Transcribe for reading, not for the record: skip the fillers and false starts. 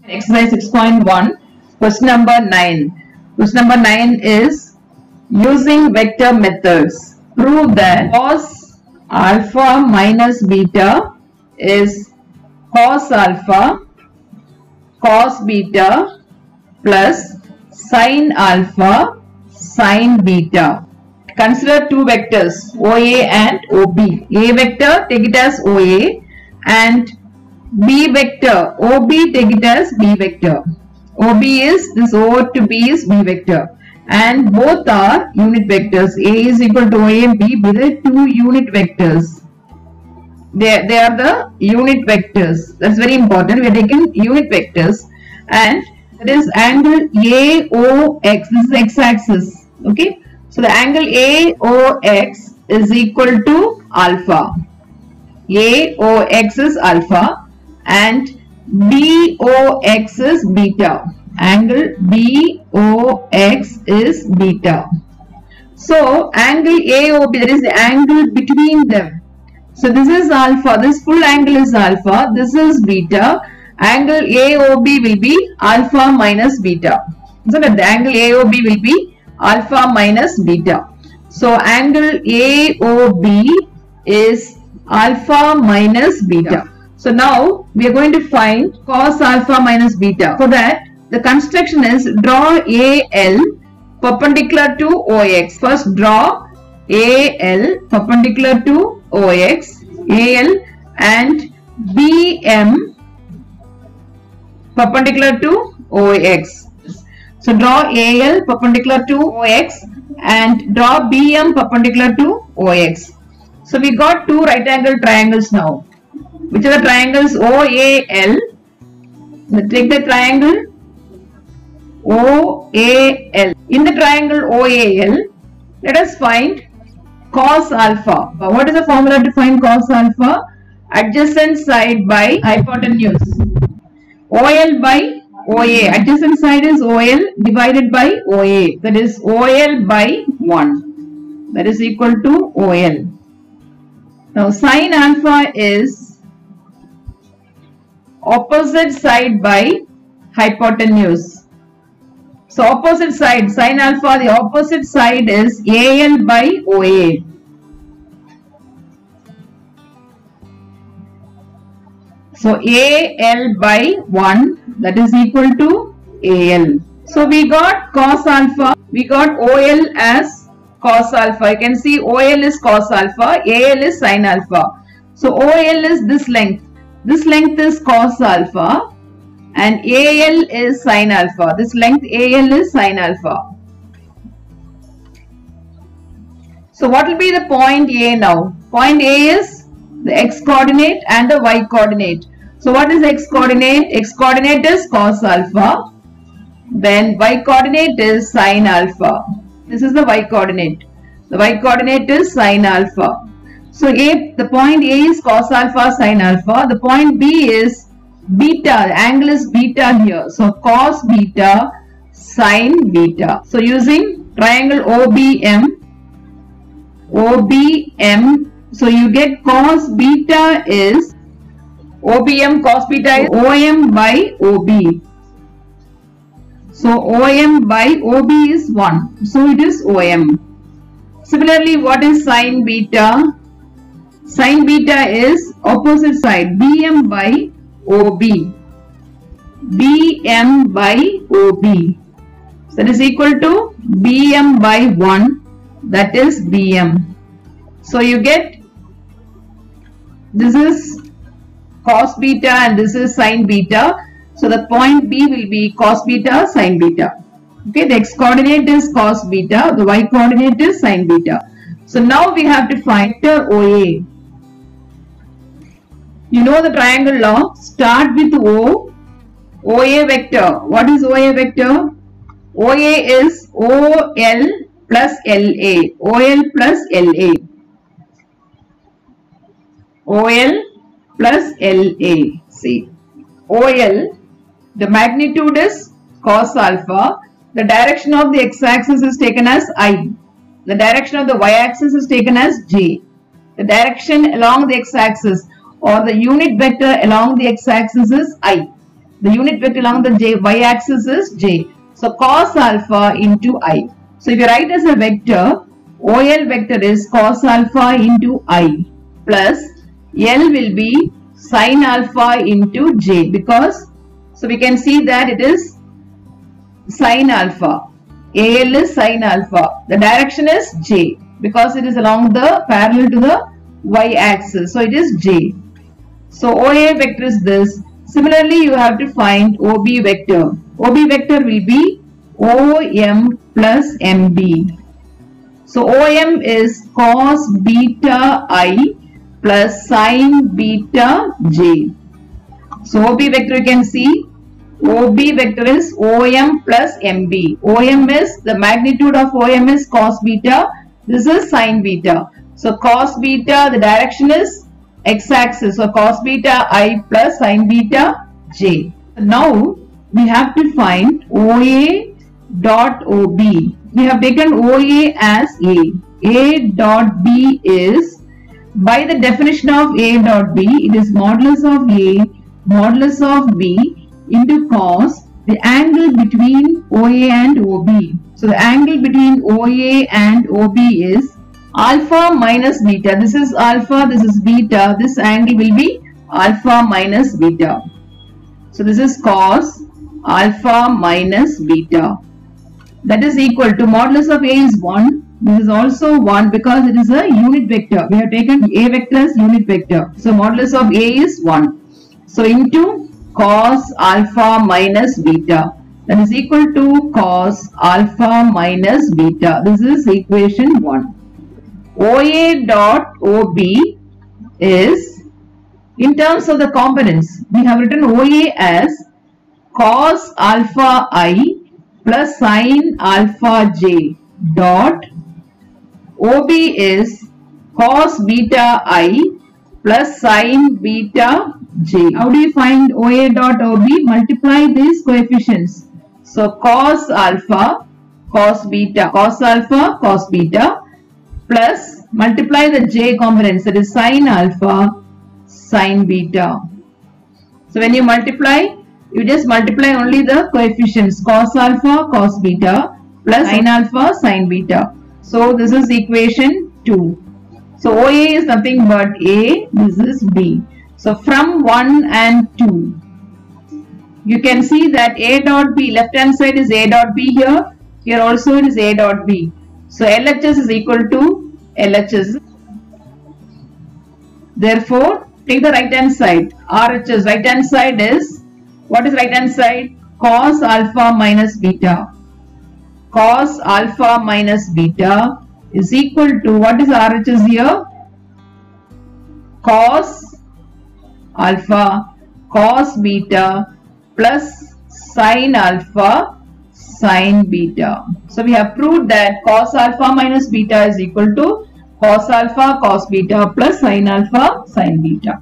Exercise 6.1, question number 9. Question number 9 is using vector methods. Prove that cos alpha minus beta is cos alpha cos beta plus sin alpha sin beta. Consider two vectors OA and OB. A vector, take it as OA, and B vector OB, take it as B vector. OB is this, O to B is B vector, and both are unit vectors. A is equal to OA and B. These are two unit vectors. They are the unit vectors. That's very important. We are taking unit vectors, and that is angle AOX. This is x-axis. Okay. So the angle AOX is equal to alpha. AOX is alpha and BOX is beta. Angle BOX is beta. So angle AOB, that is the angle between them. So this is alpha. This full angle is alpha. This is beta. Angle AOB will be alpha minus beta. So that the angle AOB will be alpha minus beta. So angle AOB is alpha minus beta. So now we are going to find cos alpha minus beta. For that, the construction is draw AL perpendicular to OX. First draw AL perpendicular to OX, AL, and BM perpendicular to OX. So draw AL perpendicular to OX and draw BM perpendicular to OX. So we got two right angle triangles now. Which are the triangles? OAL. Take the triangle OAL. In the triangle OAL, let us find cos alpha. What is the formula to find cos alpha? Adjacent side by hypotenuse. OL by OA. Adjacent side is OL divided by OA. That is OL by 1. That is equal to OL. Now sin alpha is opposite side by hypotenuse. So opposite side, sin alpha, the opposite side is AL by OA. So AL by 1, that is equal to AL. So we got cos alpha, we got OL as cos alpha. You can see OL is cos alpha, AL is sin alpha. So OL is this length. This length is cos alpha and AL is sin alpha. This length AL is sin alpha. So what will be the point A now? Point A is the x coordinate and the y coordinate. So what is x coordinate? X coordinate is cos alpha. Then y coordinate is sin alpha. This is the y coordinate. The y coordinate is sin alpha. So the point A is cos alpha sin alpha. The point B is beta. The angle is beta here. So cos beta sin beta. So using triangle OBM. So you get cos beta is OBM, cos beta is OM by OB. So OM by OB is 1. So it is OM. Similarly, what is sin beta? Sin beta is opposite side, BM by OB. BM by OB. So that is equal to BM by 1. That is BM. So you get, this is cos beta and this is sin beta. So the point B will be cos beta sin beta. Okay, the x coordinate is cos beta, the y coordinate is sin beta. So now we have to find vector OA. You know the triangle law. Start with O. OA vector. What is OA vector? OA is OL plus LA. OL plus LA. OL plus LA. See, OL, the magnitude is cos alpha. The direction of the x-axis is taken as I. The direction of the y-axis is taken as J. The direction along the x-axis or the unit vector along the x-axis is I. The unit vector along the y-axis is j. So cos alpha into I. So if you write as a vector, OL vector is cos alpha into I plus L will be sin alpha into j, because so we can see that it is sin alpha. AL is sin alpha. The direction is j because it is along the parallel to the y-axis. So it is j. So OA vector is this. Similarly, you have to find OB vector. OB vector will be OM plus MB. So OM is cos beta I plus sin beta j. So OB vector you can see, OB vector is OM plus MB. OM is, the magnitude of OM is cos beta. This is sin beta. So cos beta, the direction is x-axis. So cos beta I plus sin beta j. Now we have to find OA dot OB. We have taken OA as A. A dot B is, by the definition of A dot B, it is modulus of A modulus of B into cos the angle between OA and OB. So the angle between OA and OB is alpha minus beta. This is alpha, this is beta. This angle will be alpha minus beta. So this is cos alpha minus beta. That is equal to modulus of A is 1. This is also 1 because it is a unit vector. We have taken A vector as unit vector. So modulus of A is 1. So into cos alpha minus beta. That is equal to cos alpha minus beta. This is equation 1. OA dot OB is, in terms of the components, we have written OA as cos alpha I plus sin alpha j dot OB is cos beta I plus sin beta j. How do you find OA dot OB? Multiply these coefficients. So cos alpha, cos beta, cos alpha, cos beta, plus multiply the j components, that is sin alpha, sin beta. So when you multiply, you just multiply only the coefficients, cos alpha, cos beta plus sin alpha, sin beta. So this is equation 2. So OA is nothing but A, this is B. So from 1 and 2, you can see that A dot B, left hand side is A dot B here. Here also it is A dot B. So LHS is equal to LHS. Therefore, take the right hand side. RHS, right hand side is, what is right hand side? Cos alpha minus beta. Cos alpha minus beta is equal to, what is RHS here? Cos alpha, cos beta plus sin alpha, sin beta. So we have proved that cos alpha minus beta is equal to cos alpha, cos beta plus sin alpha, sin beta.